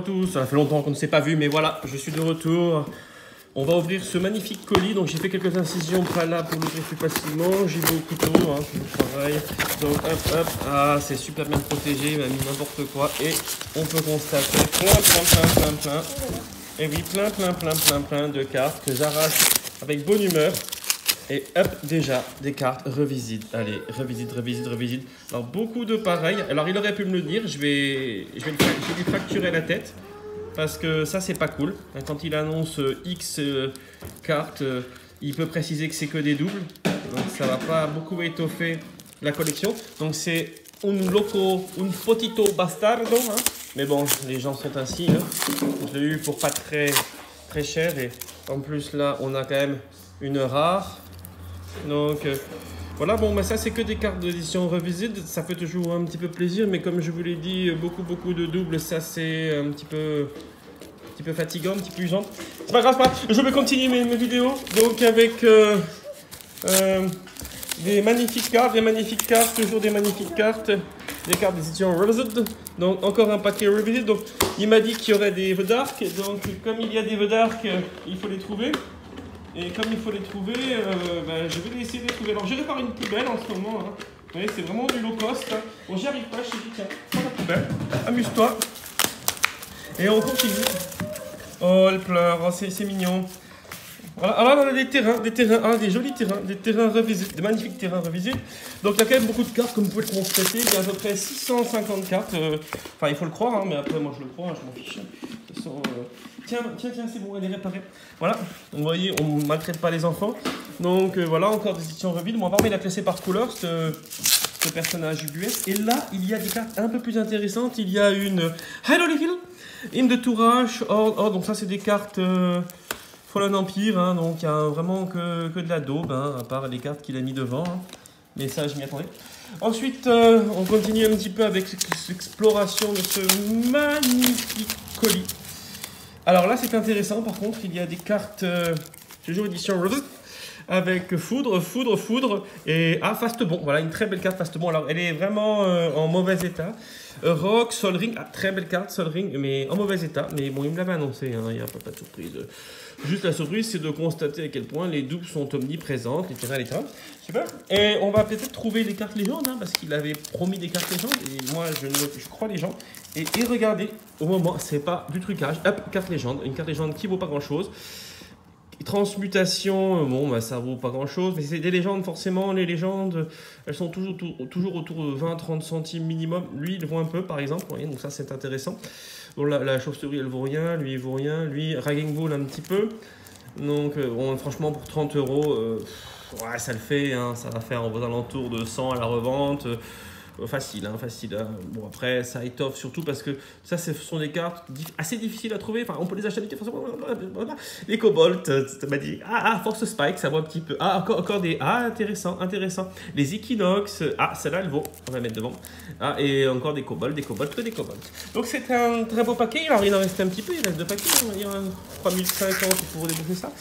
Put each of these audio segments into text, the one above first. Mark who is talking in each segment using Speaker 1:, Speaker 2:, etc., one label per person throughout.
Speaker 1: tous, ça fait longtemps qu'on ne s'est pas vu, mais voilà, je suis de retour. On va ouvrir ce magnifique colis, donc j'ai fait quelques incisions préalables pour l'ouvrir plus facilement. J'y vais au couteau, hein, toujours pareil. Donc hop, hop, ah c'est super bien protégé, il m'a mis n'importe quoi. Et on peut constater plein. Et oui, plein de cartes que j'arrache avec bonne humeur. Et hop, déjà, des cartes revisite. Allez, revisite. Alors, beaucoup de pareil. Alors, il aurait pu me le dire. Je vais lui fracturer la tête. Parce que ça, c'est pas cool. Quand il annonce X cartes, il peut préciser que c'est que des doubles. Donc, ça va pas beaucoup étoffer la collection. Donc, c'est un potito bastardo. Hein. Mais bon, les gens sont ainsi. Hein. Je l'ai eu pour pas très cher. Et en plus, là, on a quand même une rare. Donc voilà, bon, bah, ça c'est que des cartes d'édition revisite, ça fait toujours un petit peu plaisir, mais comme je vous l'ai dit, beaucoup de doubles, ça c'est un petit peu fatigant, un petit peu usant. C'est pas grave, je vais continuer mes vidéos, donc avec des magnifiques cartes, toujours des magnifiques cartes, des cartes d'édition revisite, donc encore un paquet revisite. Donc il m'a dit qu'il y aurait des vœux d'arc, donc comme il y a des vœux d'arc, il faut les trouver. Et comme il faut les trouver, je vais essayer de les trouver. Alors, je répare une poubelle en ce moment. Hein. Vous voyez, c'est vraiment du low cost. Hein. Bon, j'y arrive pas, je te dis, tiens, prends la poubelle, amuse-toi. Et on continue. Oh, elle pleure, oh, c'est mignon. Voilà, alors on a des terrains, des jolis terrains, des terrains revisites, des magnifiques terrains revisites. Donc, il y a quand même beaucoup de cartes, comme vous pouvez le constater. Il y a à peu près 650 cartes. Enfin, il faut le croire, hein, mais après, moi, je le crois, hein, je m'en fiche. De toute façon, tiens, c'est bon, elle est réparée. Voilà, vous voyez, on ne maltraite pas les enfants. Donc, voilà, encore des éditions revides. Bon, apparemment, il a classé par couleur, ce personnage US. Et là, il y a des cartes un peu plus intéressantes. Il y a une Hello Little, In the Tourage. Oh, donc ça, c'est des cartes... Fallen Empire, hein, donc il n'y a vraiment que de la daube, hein, à part les cartes qu'il a mis devant. Hein. Mais ça, je m'y attendais. Ensuite, on continue un petit peu avec l'exploration de ce magnifique colis. Alors là, c'est intéressant, par contre, il y a des cartes Jojo édition avec foudre et Fastebon. Voilà, une très belle carte Fastebon. Alors, elle est vraiment en mauvais état. Rock, Sol Ring, très belle carte Sol Ring, mais en mauvais état. Mais bon, il me l'avait annoncé, hein, il n'y a pas de surprise. Juste la surprise, c'est de constater à quel point les doubles sont omniprésentes, les terrains. Super. Et on va peut-être trouver les cartes légendes, hein, parce qu'il avait promis des cartes légendes. Et moi, je crois les gens. Et regardez, au moment, c'est pas du trucage. Hop, carte légende. Une carte légende qui vaut pas grand-chose. Transmutation, bon, bah, ça vaut pas grand-chose. Mais c'est des légendes, forcément. Les légendes, elles sont toujours autour de 20-30 centimes minimum. Lui, il vaut un peu, par exemple. Voyez, donc ça, c'est intéressant. Bon, la chauve-souris, elle vaut rien. Lui, il vaut rien. Lui, Ragging Bull, un petit peu. Donc, bon, franchement, pour 30 €, ouais, ça le fait. Hein, ça va faire aux alentours de 100 à la revente. Facile, hein, facile. Hein. Bon, après, ça étoffe surtout parce que ça, ce sont des cartes assez difficiles à trouver. Enfin, on peut les acheter avec les Cobalt, tu m'as dit. Force Spike, ça vaut un petit peu. Encore des. Intéressant. Les Equinox. Celle-là, elle vaut. On va mettre devant. Et encore des Cobalt. Donc, c'est un très beau paquet. Alors, il en reste un petit peu. Il reste 2 paquets. On va dire 3050 pour débourser ça.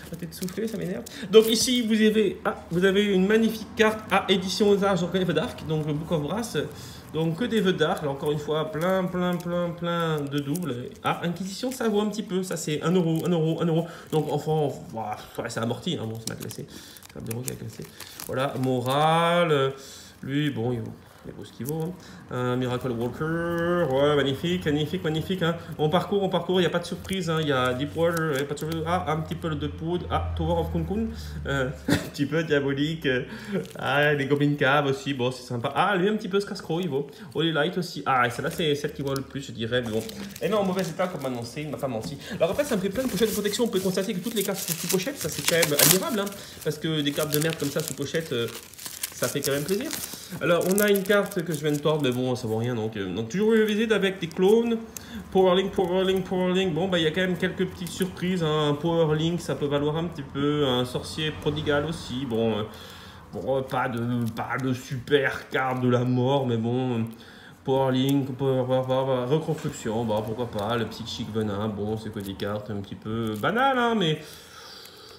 Speaker 1: Arrêtez de souffler, ça m'énerve. Donc ici, vous avez une magnifique carte édition aux arts, donc les vœux d'arc, donc Book of Brass. Donc que des vœux d'arc, encore une fois, plein de doubles. Inquisition, ça vaut un petit peu, ça c'est 1 €. Donc enfin, ouais, c'est amorti, hein, bon, c'est mal classé. C'est un bureau qui a classé. Voilà, Moral, lui, bon, il vaut ce qu'il vaut. Hein. Miracle Walker, ouais, magnifique. Hein. On parcourt, il n'y a pas de surprise. Hein. Il y a Deepwater, il n'y a pas de surprise. Un petit peu de poudre. Tower of Kunkun, un petit peu diabolique. Les Goblin Cave aussi, bon, c'est sympa. Lui, un petit peu Scarecrow, il vaut. Holy Light aussi. Et celle-là, c'est celle qui vaut le plus, je dirais. Mais bon. Et non, en mauvais état, comme annoncé, il ne m'a pas menti. Alors après, ça me fait plein de pochettes de protection. On peut constater que toutes les cartes sont sous pochette. Ça, c'est quand même admirable. Hein, parce que des cartes de merde comme ça sous pochette. Ça fait quand même plaisir. Alors, on a une carte que je viens de tordre, mais bon, ça vaut rien. Donc toujours une visite avec des clones. Powerlink. Bon, bah, il y a quand même quelques petites surprises. Hein. Un Powerlink, ça peut valoir un petit peu. Un sorcier prodigal aussi. Bon, pas de super carte de la mort, mais bon. Powerlink, reconstruction, bah, pourquoi pas. Le Psychic Venin, bon, c'est que des cartes un petit peu banales, hein, mais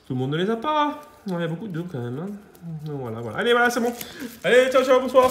Speaker 1: tout le monde ne les a pas. Il y a beaucoup de doubles quand même. Hein. Voilà. Allez, voilà, c'est bon. Allez, ciao, bonsoir.